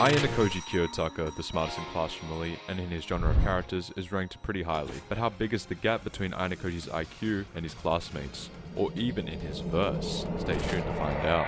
Ayanokoji Kiyotaka, the smartest in class from Elite and in his genre of characters, is ranked pretty highly. But how big is the gap between Ayanokoji's IQ and his classmates? Or even in his verse? Stay tuned to find out.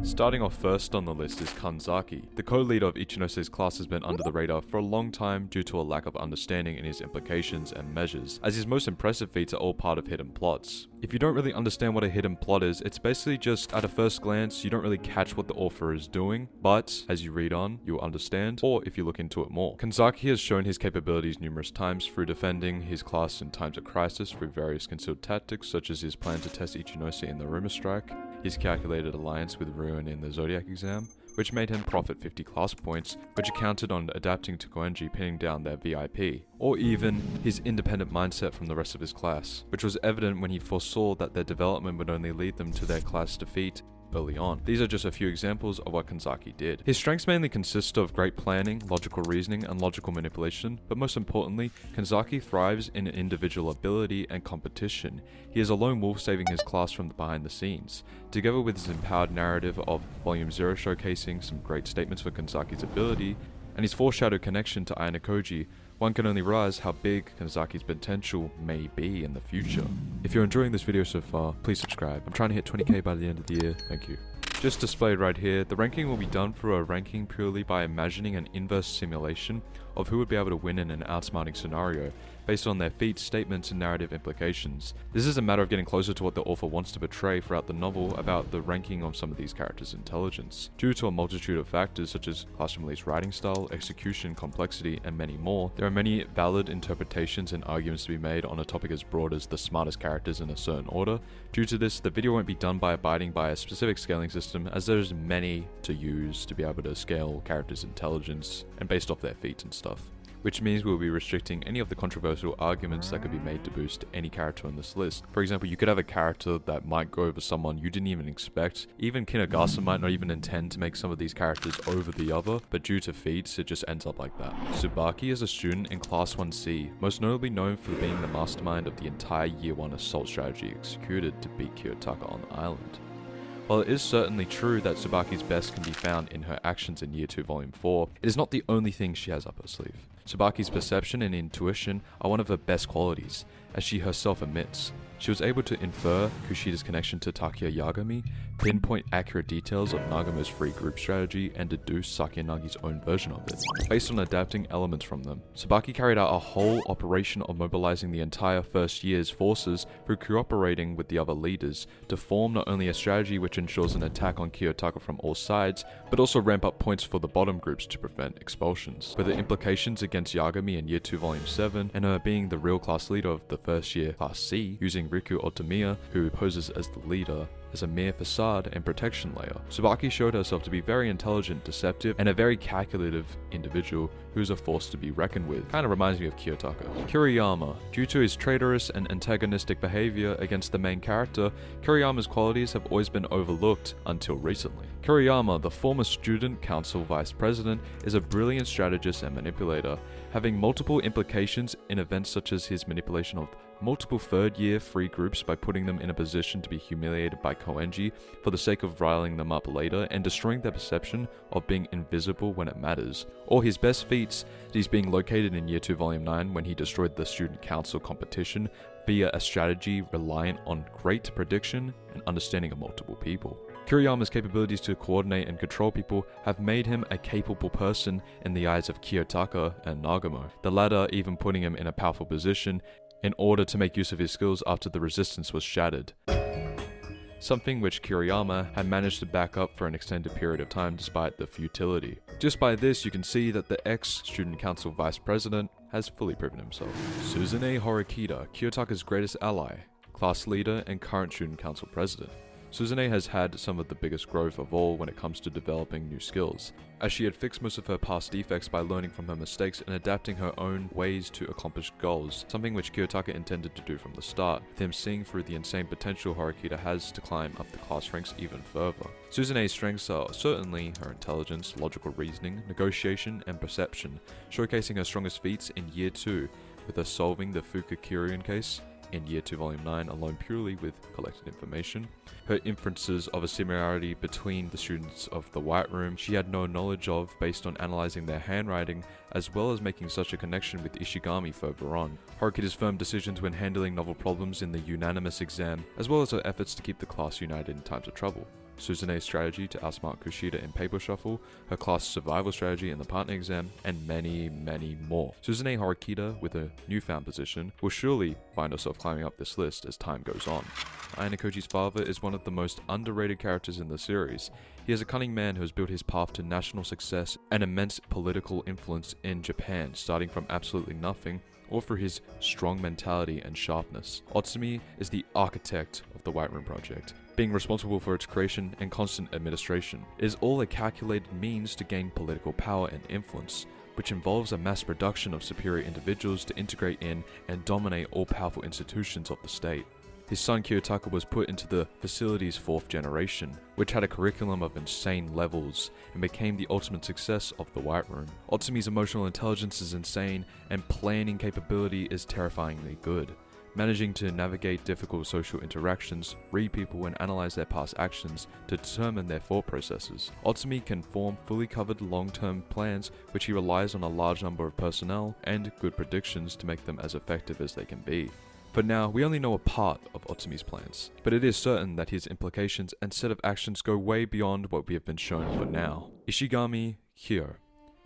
Starting off first on the list is Kanzaki. The co-leader of Ichinose's class has been under the radar for a long time due to a lack of understanding in his implications and measures, as his most impressive feats are all part of hidden plots. If you don't really understand what a hidden plot is, it's basically just at a first glance you don't really catch what the author is doing, but as you read on, you'll understand, or if you look into it more. Kanzaki has shown his capabilities numerous times through defending his class in times of crisis through various concealed tactics such as his plan to test Ichinose in the rumor strike, his calculated alliance with Ryuuen in the Zodiac exam, which made him profit 50 class points, which accounted on adapting to Koenji pinning down their VIP, or even his independent mindset from the rest of his class, which was evident when he foresaw that their development would only lead them to their class defeat early on. These are just a few examples of what Kanzaki did. His strengths mainly consist of great planning, logical reasoning, and logical manipulation, but most importantly, Kanzaki thrives in individual ability and competition. He is a lone wolf saving his class from the behind the scenes. Together with his empowered narrative of Volume 0 showcasing some great statements for Kanzaki's ability, and his foreshadowed connection to Ayanokoji, one can only realize how big Kanzaki's potential may be in the future. If you're enjoying this video so far, please subscribe. I'm trying to hit 20k by the end of the year. Thank you. Just displayed right here, the ranking will be done through a ranking purely by imagining an inverse simulation of who would be able to win in an outsmarting scenario, based on their feats, statements, and narrative implications. This is a matter of getting closer to what the author wants to portray throughout the novel about the ranking of some of these characters' intelligence. Due to a multitude of factors such as Classroom Elite's writing style, execution, complexity, and many more, there are many valid interpretations and arguments to be made on a topic as broad as the smartest characters in a certain order. Due to this, the video won't be done by abiding by a specific scaling system, as there's many to use to be able to scale characters' intelligence and based off their feats and stuff. Which means we'll be restricting any of the controversial arguments that could be made to boost any character on this list. For example, you could have a character that might go over someone you didn't even expect. Even Kinugasa might not even intend to make some of these characters over the other, but due to feats, it just ends up like that. Tsubaki is a student in Class 1C, most notably known for being the mastermind of the entire Year 1 assault strategy executed to beat Kiyotaka on the island. While it is certainly true that Tsubaki's best can be found in her actions in Year 2 Volume 4, it is not the only thing she has up her sleeve. Tsubaki's perception and intuition are one of her best qualities, as she herself admits. She was able to infer Kushida's connection to Takia Yagami, pinpoint accurate details of Nagamo's free group strategy, and deduce Sakiyanagi's own version of it, based on adapting elements from them. Tsubaki carried out a whole operation of mobilizing the entire first year's forces through cooperating with the other leaders to form not only a strategy which ensures an attack on Kiyotaka from all sides, but also ramp up points for the bottom groups to prevent expulsions. With the implications against Yagami in Year 2 Volume 7, and her being the real class leader of the first year Class C, using Riku Otamiya, who poses as the leader, as a mere facade and protection layer. Tsubaki showed herself to be very intelligent, deceptive, and a very calculative individual who's a force to be reckoned with. Kind of reminds me of Kiyotaka. Kiriyama. Due to his traitorous and antagonistic behavior against the main character, Kiriyama's qualities have always been overlooked until recently. Kiriyama, the former student council vice president, is a brilliant strategist and manipulator, having multiple implications in events such as his manipulation of multiple third-year free groups by putting them in a position to be humiliated by Koenji for the sake of riling them up later and destroying their perception of being invisible when it matters. Or his best feats, these being located in Year 2 Volume 9 when he destroyed the student council competition via a strategy reliant on great prediction and understanding of multiple people. Kiriyama's capabilities to coordinate and control people have made him a capable person in the eyes of Kiyotaka and Nagamo, the latter even putting him in a powerful position in order to make use of his skills after the resistance was shattered. Something which Kiriyama had managed to back up for an extended period of time despite the futility. Just by this, you can see that the ex-student council vice president has fully proven himself. Suzune Horikita, Kiyotaka's greatest ally, class leader and current student council president. Suzune has had some of the biggest growth of all when it comes to developing new skills, as she had fixed most of her past defects by learning from her mistakes and adapting her own ways to accomplish goals, something which Kiyotaka intended to do from the start, with him seeing through the insane potential Horikita has to climb up the class ranks even further. Suzune's strengths are certainly her intelligence, logical reasoning, negotiation, and perception, showcasing her strongest feats in Year 2, with her solving the Fuka Kyurien case, in Year 2 Volume 9 alone purely with collected information. Her inferences of a similarity between the students of the White Room she had no knowledge of based on analyzing their handwriting, as well as making such a connection with Ishigami further on. Horikita's firm decisions when handling novel problems in the unanimous exam, as well as her efforts to keep the class united in times of trouble. Suzune's strategy to outsmart Kushida in Paper Shuffle, her class survival strategy in the partner exam, and many, many more. Suzune Horikita, with a newfound position, will surely find herself climbing up this list as time goes on. Ayanokoji's father is one of the most underrated characters in the series. He is a cunning man who has built his path to national success and immense political influence in Japan, starting from absolutely nothing, or through his strong mentality and sharpness. Otsumi is the architect of the White Room project, being responsible for its creation and constant administration. It is all a calculated means to gain political power and influence, which involves a mass production of superior individuals to integrate in and dominate all powerful institutions of the state. His son Kiyotaka was put into the facility's 4th generation, which had a curriculum of insane levels and became the ultimate success of the White Room. Otsumi's emotional intelligence is insane and planning capability is terrifyingly good. Managing to navigate difficult social interactions, read people and analyze their past actions to determine their thought processes. Otsumi can form fully covered long-term plans which he relies on a large number of personnel and good predictions to make them as effective as they can be. For now, we only know a part of Otsumi's plans, but it is certain that his implications and set of actions go way beyond what we have been shown for now. Ishigami Hyo,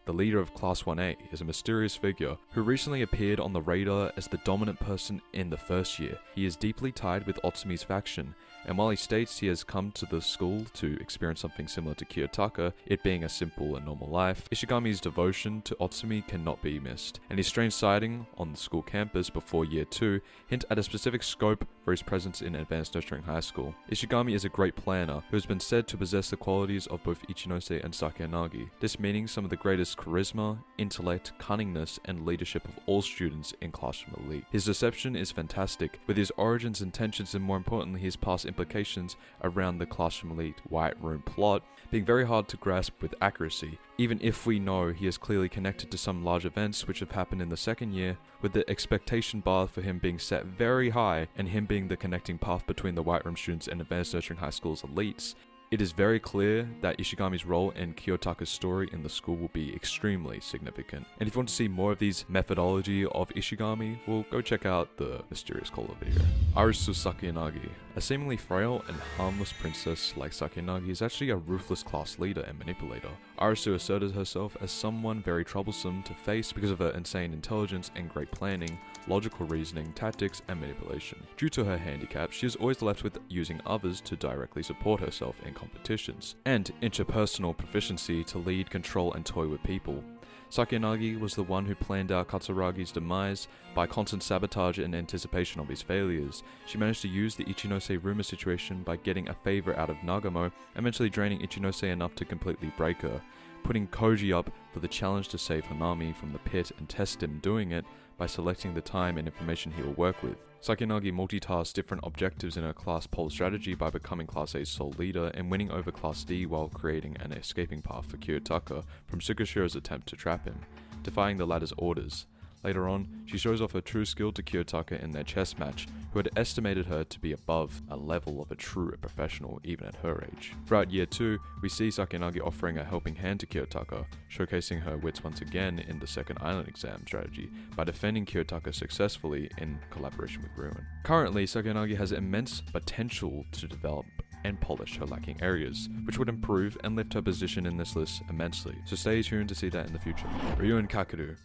the leader of Class 1A, is a mysterious figure who recently appeared on the radar as the dominant person in the first year. He is deeply tied with Otsumi's faction, and while he states he has come to the school to experience something similar to Kiyotaka, it being a simple and normal life, Ishigami's devotion to Otsumi cannot be missed, and his strange sighting on the school campus before Year 2 hint at a specific scope for his presence in Advanced Nurturing High School. Ishigami is a great planner who has been said to possess the qualities of both Ichinose and Sakeyanagi, this meaning some of the greatest charisma, intellect, cunningness, and leadership of all students in Classroom Elite. His deception is fantastic, with his origins, intentions, and more importantly his past implications around the Classroom Elite White Room plot being very hard to grasp with accuracy, even if we know he is clearly connected to some large events which have happened in the second year, with the expectation bar for him being set very high and him being the connecting path between the White Room students and Advanced Nurturing High School's elites. It is very clear that Ishigami's role in Kiyotaka's story in the school will be extremely significant. And if you want to see more of these methodology of Ishigami, well, go check out the Mysterious Caller video. Airusu Sakeyanagi. A seemingly frail and harmless princess like Sakeyanagi is actually a ruthless class leader and manipulator. Airusu asserted herself as someone very troublesome to face because of her insane intelligence and great planning, logical reasoning, tactics, and manipulation. Due to her handicap, she is always left with using others to directly support herself in competitions, and interpersonal proficiency to lead, control, and toy with people. Sakeyanagi was the one who planned out Katsuragi's demise by constant sabotage and anticipation of his failures. She managed to use the Ichinose rumor situation by getting a favor out of Nagamo, eventually draining Ichinose enough to completely break her, putting Koji up for the challenge to save Hanami from the pit and test him doing it by selecting the time and information he will work with. Sakeyanagi multitasked different objectives in her Class Pole strategy by becoming Class A's sole leader and winning over Class D while creating an escaping path for Kiyotaka from Sugashira's attempt to trap him, defying the latter's orders. Later on, she shows off her true skill to Kiyotaka in their chess match, who had estimated her to be above a level of a true professional even at her age. Throughout Year 2, we see Sakeyanagi offering a helping hand to Kiyotaka, showcasing her wits once again in the second island exam strategy by defending Kiyotaka successfully in collaboration with Ryuuen. Currently, Sakeyanagi has immense potential to develop and polish her lacking areas, which would improve and lift her position in this list immensely, so stay tuned to see that in the future. Ryuuen Kakeru.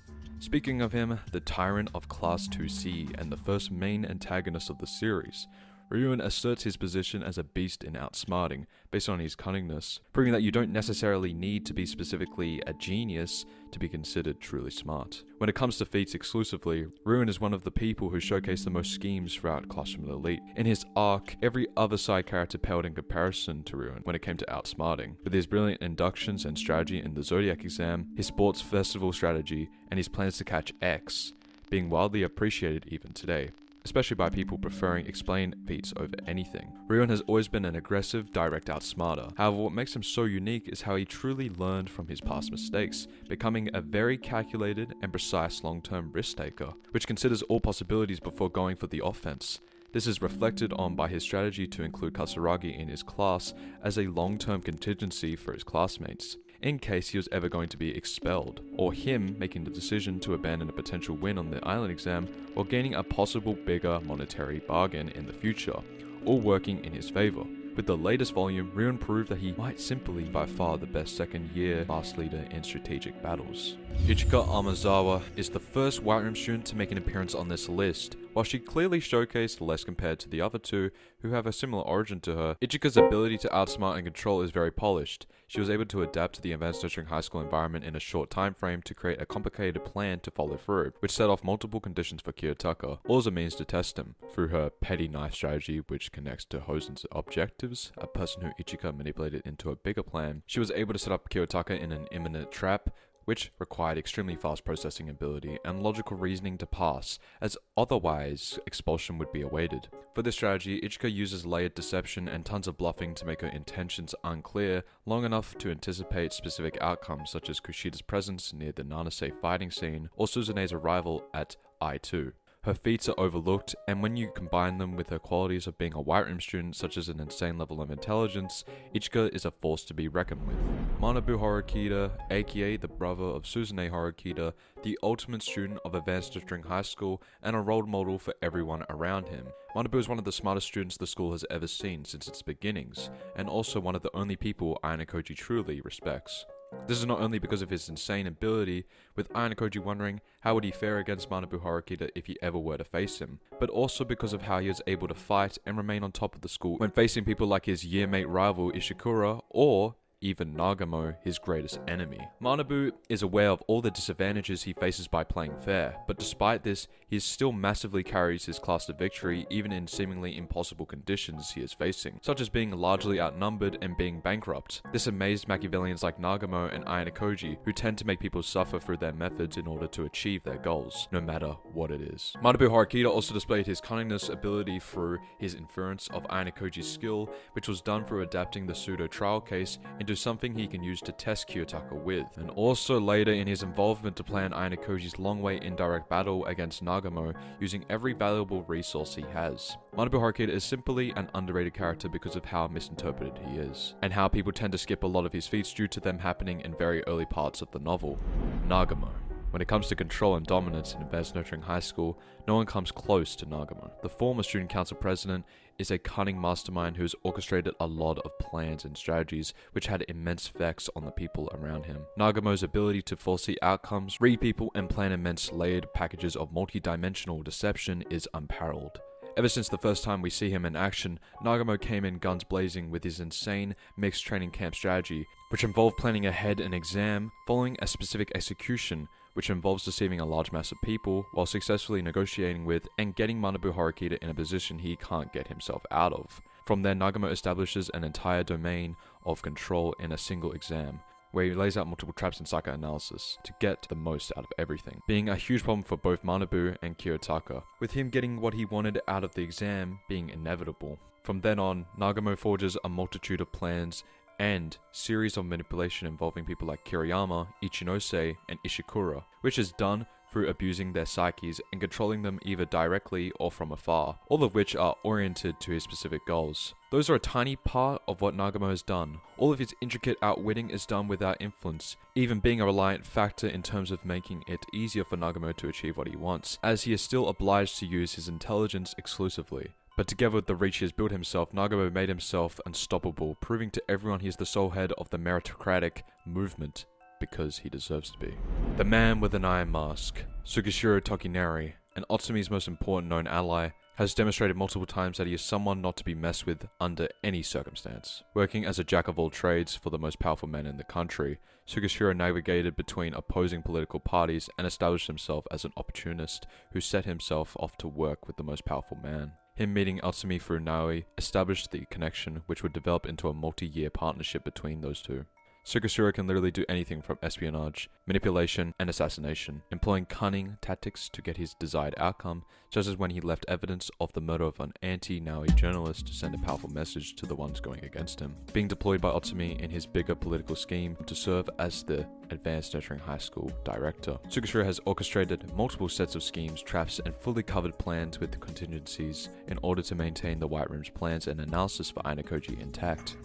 Speaking of him, the tyrant of Class 2C and the first main antagonist of the series, Ryuuen asserts his position as a beast in outsmarting based on his cunningness, proving that you don't necessarily need to be specifically a genius to be considered truly smart. When it comes to feats exclusively, Ryuuen is one of the people who showcase the most schemes throughout Classroom Elite. In his arc, every other side character paled in comparison to Ryuuen when it came to outsmarting, with his brilliant inductions and strategy in the Zodiac exam, his sports festival strategy, and his plans to catch X being widely appreciated even today. especially by people preferring explain feats over anything. Ryuuen has always been an aggressive, direct outsmarter. However, what makes him so unique is how he truly learned from his past mistakes, becoming a very calculated and precise long-term risk taker, which considers all possibilities before going for the offense. This is reflected on by his strategy to include Katsuragi in his class as a long-term contingency for his classmates, in case he was ever going to be expelled, or him making the decision to abandon a potential win on the island exam or gaining a possible bigger monetary bargain in the future, all working in his favor. With the latest volume, Ryuuen proved that he might simply be by far the best second-year class leader in strategic battles. Ichika Amazawa is the first White Room student to make an appearance on this list. While she clearly showcased less compared to the other two, who have a similar origin to her, Ichika's ability to outsmart and control is very polished. She was able to adapt to the advanced nurturing high school environment in a short time frame to create a complicated plan to follow through, which set off multiple conditions for Kiyotaka, all as a means to test him. Through her petty knife strategy, which connects to Hosen's objectives, a person who Ichika manipulated into a bigger plan, she was able to set up Kiyotaka in an imminent trap, which required extremely fast processing ability and logical reasoning to pass, as otherwise expulsion would be awaited. For this strategy, Ichika uses layered deception and tons of bluffing to make her intentions unclear long enough to anticipate specific outcomes, such as Kushida's presence near the Nanase fighting scene or Suzune's arrival at I-2. Her feats are overlooked, and when you combine them with her qualities of being a White Room student, such as an insane level of intelligence, Ichika is a force to be reckoned with. Manabu Horikita, aka the brother of Suzune Horikita, the ultimate student of advanced nurturing high school, and a role model for everyone around him. Manabu is one of the smartest students the school has ever seen since its beginnings, and also one of the only people Ayanokoji truly respects. This is not only because of his insane ability, with Ayanokoji wondering how would he fare against Manabu Horikita if he ever were to face him, but also because of how he is able to fight and remain on top of the school when facing people like his year-mate rival Ishikura or even Nagamo, his greatest enemy. Manabu is aware of all the disadvantages he faces by playing fair, but despite this, he still massively carries his class to victory even in seemingly impossible conditions he is facing, such as being largely outnumbered and being bankrupt. This amazed Machiavellians like Nagamo and Ayanokoji, who tend to make people suffer through their methods in order to achieve their goals, no matter what it is. Manabu Horikita also displayed his cunningness ability through his inference of Ayanokoji's skill, which was done through adapting the pseudo trial case into something he can use to test Kiyotaka with, and also later in his involvement to plan Ayanokoji's long-way indirect battle against Nagamo using every valuable resource he has. Manabu Horikita is simply an underrated character because of how misinterpreted he is, and how people tend to skip a lot of his feats due to them happening in very early parts of the novel. Nagamo. When it comes to control and dominance in advanced nurturing high school, no one comes close to Nagamo. The former student council president is a cunning mastermind who has orchestrated a lot of plans and strategies which had immense effects on the people around him. Nagamo's ability to foresee outcomes, read people, and plan immense layered packages of multi-dimensional deception is unparalleled. Ever since the first time we see him in action, Nagamo came in guns blazing with his insane mixed training camp strategy, which involved planning ahead an exam, following a specific execution, which involves deceiving a large mass of people while successfully negotiating with and getting Manabu Horikita in a position he can't get himself out of. From there, Nagamo establishes an entire domain of control in a single exam, where he lays out multiple traps and psychoanalysis to get the most out of everything, being a huge problem for both Manabu and Kiyotaka, with him getting what he wanted out of the exam being inevitable. From then on, Nagamo forges a multitude of plans and series of manipulation involving people like Kiriyama, Ichinose, and Ishikura, which is done through abusing their psyches and controlling them either directly or from afar, all of which are oriented to his specific goals. Those are a tiny part of what Nagamo has done. All of his intricate outwitting is done without influence, even being a reliant factor in terms of making it easier for Nagamo to achieve what he wants, as he is still obliged to use his intelligence exclusively. But together with the reach he has built himself, Nagamo made himself unstoppable, proving to everyone he is the sole head of the meritocratic movement, because he deserves to be. The man with an iron mask, Sugishiro Tokinari, and Otsumi's most important known ally, has demonstrated multiple times that he is someone not to be messed with under any circumstance. Working as a jack of all trades for the most powerful man in the country, Sugishiro navigated between opposing political parties and established himself as an opportunist who set himself off to work with the most powerful man. Him meeting Otsumi through Naoi established the connection which would develop into a multi-year partnership between those two. Sugashiro can literally do anything from espionage, manipulation, and assassination, employing cunning tactics to get his desired outcome, such as when he left evidence of the murder of an anti-Naoi journalist to send a powerful message to the ones going against him. Being deployed by Otsumi in his bigger political scheme to serve as the Advanced Nurturing High School director. Sugashiro has orchestrated multiple sets of schemes, traps, and fully covered plans with contingencies in order to maintain the White Room's plans and analysis for Ayanokoji intact.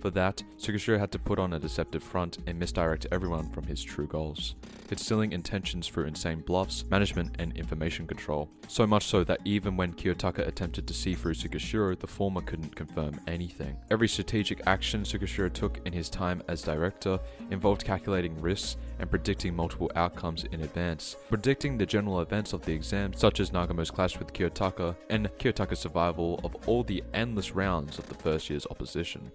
For that, Sugashiro had to put on a deceptive front and misdirect everyone from his true goals, concealing intentions through insane bluffs, management, and information control. So much so that even when Kiyotaka attempted to see through Sugashiro, the former couldn't confirm anything. Every strategic action Sugashiro took in his time as director involved calculating risks and predicting multiple outcomes in advance, predicting the general events of the exam, such as Nagamo's clash with Kiyotaka and Kiyotaka's survival of all the endless rounds of the first year's opposition.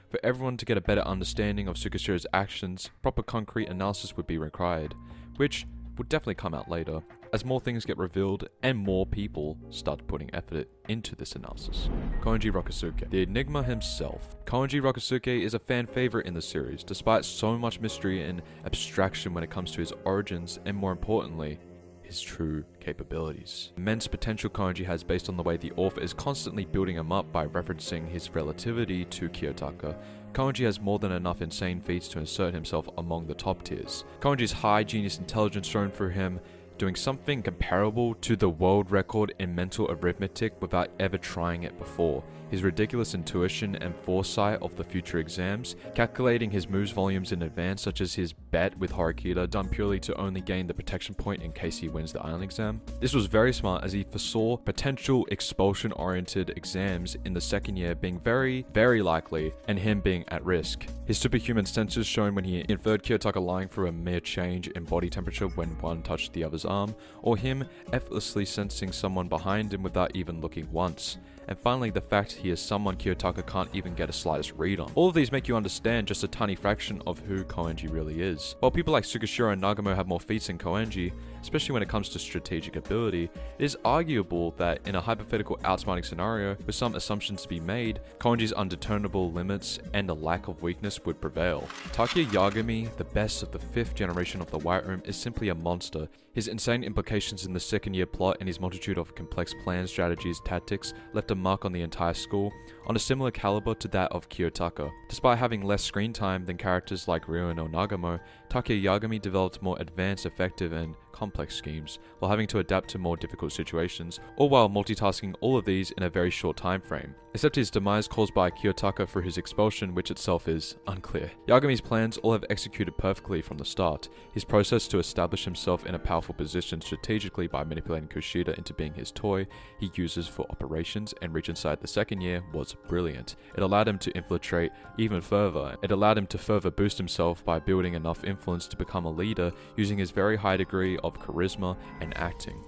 For everyone to get a better understanding of Sugashiro's actions, proper concrete analysis would be required, which would definitely come out later, as more things get revealed and more people start putting effort into this analysis. Koenji Rokusuke, the Enigma himself. Koenji Rokusuke is a fan favorite in the series, despite so much mystery and abstraction when it comes to his origins, and more importantly, his true capabilities. Immense potential Koenji has based on the way the author is constantly building him up by referencing his relativity to Kiyotaka. Koenji has more than enough insane feats to insert himself among the top tiers. Koenji's high genius intelligence shown through him doing something comparable to the world record in mental arithmetic without ever trying it before. His ridiculous intuition and foresight of the future exams, calculating his moves volumes in advance, such as his bet with Horikita done purely to only gain the protection point in case he wins the island exam. This was very smart as he foresaw potential expulsion-oriented exams in the second year being very, very likely and him being at risk. His superhuman senses shown when he inferred Kiyotaka lying through a mere change in body temperature when one touched the other's arm, or him effortlessly sensing someone behind him without even looking once. And finally, the fact he is someone Kiyotaka can't even get a slightest read on. All of these make you understand just a tiny fraction of who Koenji really is. While people like Sugashiro and Nagamo have more feats than Koenji, especially when it comes to strategic ability, it is arguable that in a hypothetical outsmarting scenario, with some assumptions to be made, Koenji's undeterminable limits and a lack of weakness would prevail. Takuya Yagami, the best of the 5th generation of the White Room, is simply a monster. His insane implications in the second year plot and his multitude of complex plans, strategies, tactics left a mark on the entire school, on a similar caliber to that of Kiyotaka. Despite having less screen time than characters like Ryuuen or Nagamo, Takuya Yagami developed more advanced, effective, and complex schemes, while having to adapt to more difficult situations, all while multitasking all of these in a very short time frame. Except his demise caused by Kiyotaka for his expulsion, which itself is unclear. Yagami's plans all have executed perfectly from the start. His process to establish himself in a powerful position strategically by manipulating Kushida into being his toy he uses for operations and reach inside the second year was brilliant. It allowed him to infiltrate even further. It allowed him to further boost himself by building enough influence to become a leader using his very high degree of charisma and acting.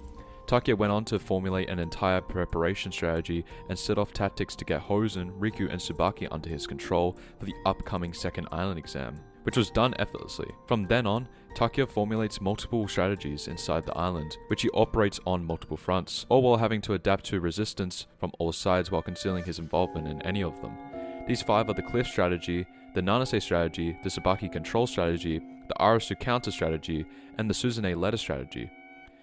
Takuya went on to formulate an entire preparation strategy and set off tactics to get Hosen, Riku, and Tsubaki under his control for the upcoming second island exam, which was done effortlessly. From then on, Takuya formulates multiple strategies inside the island, which he operates on multiple fronts, all while having to adapt to resistance from all sides while concealing his involvement in any of them. These 5 are the Cliff strategy, the Nanase strategy, the Tsubaki control strategy, the Airusu counter strategy, and the Suzune letter strategy.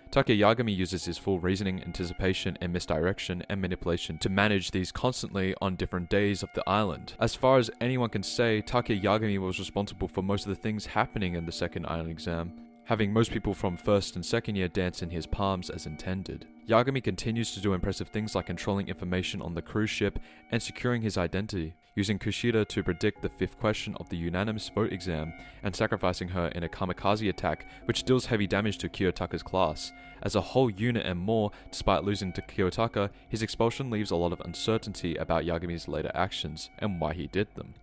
Takuya Yagami uses his full reasoning, anticipation, and misdirection and manipulation to manage these constantly on different days of the island. As far as anyone can say, Takuya Yagami was responsible for most of the things happening in the second island exam, having most people from first and second year dance in his palms as intended. Yagami continues to do impressive things like controlling information on the cruise ship and securing his identity, using Kushida to predict the 5th question of the unanimous vote exam and sacrificing her in a kamikaze attack which deals heavy damage to Kiyotaka's class. As a whole unit and more, despite losing to Kiyotaka, his expulsion leaves a lot of uncertainty about Yagami's later actions and why he did them,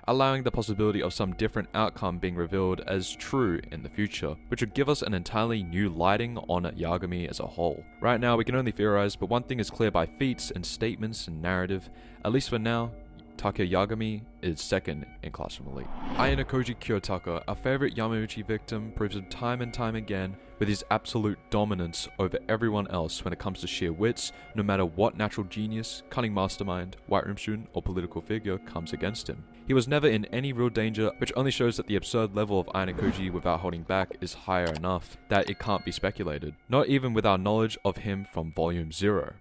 allowing the possibility of some different outcome being revealed as true in the future, which would give us an entirely new lighting on Yagami as a whole. Right now we can only theorize, but one thing is clear by feats and statements and narrative, at least for now, Takuya Yagami is second in class from elite. Ayanokoji Kiyotaka, our favorite Yamauchi victim, proves him time and time again with his absolute dominance over everyone else when it comes to sheer wits, no matter what natural genius, cunning mastermind, white room student, or political figure comes against him. He was never in any real danger, which only shows that the absurd level of Ayanokoji without holding back is higher enough that it can't be speculated, not even with our knowledge of him from Volume 0.